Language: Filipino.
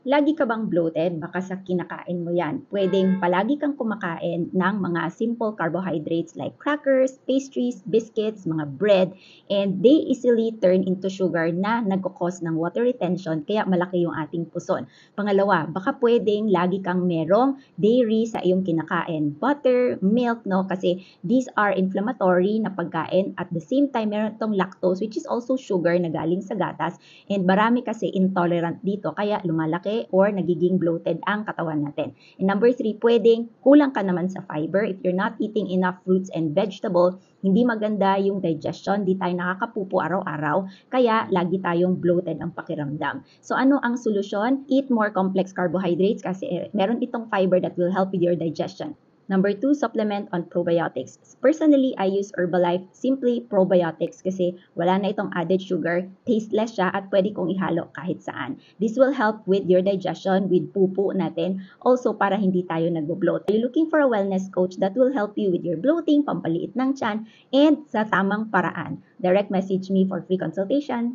Lagi ka bang bloated? Baka sa kinakain mo yan. Pwedeng palagi kang kumakain ng mga simple carbohydrates like crackers, pastries, biscuits, mga bread, and they easily turn into sugar na nagkukos ng water retention kaya malaki yung ating puson. Pangalawa, baka pwedeng lagi kang merong dairy sa iyong kinakain. Butter, milk, no? Kasi these are inflammatory na pagkain. At the same time, meron itong lactose which is also sugar na galing sa gatas. And marami kasi intolerant dito kaya lumalaki or nagiging bloated ang katawan natin. And number 3, pwedeng kulang ka naman sa fiber. If you're not eating enough fruits and vegetable, hindi maganda yung digestion, di tayo nakakapupo araw-araw, kaya lagi tayong bloated ang pakiramdam. So ano ang solusyon? Eat more complex carbohydrates kasi meron itong fiber that will help with your digestion. Number 2, supplement on probiotics. Personally, I use Herbalife Simply Probiotics kasi wala na itong added sugar, tasteless siya at pwede kong ihalo kahit saan. This will help with your digestion, with pupo natin, also para hindi tayo nagbo-bloat. Are you looking for a wellness coach that will help you with your bloating, pampaliit ng tiyan, and sa tamang paraan? Direct message me for free consultation.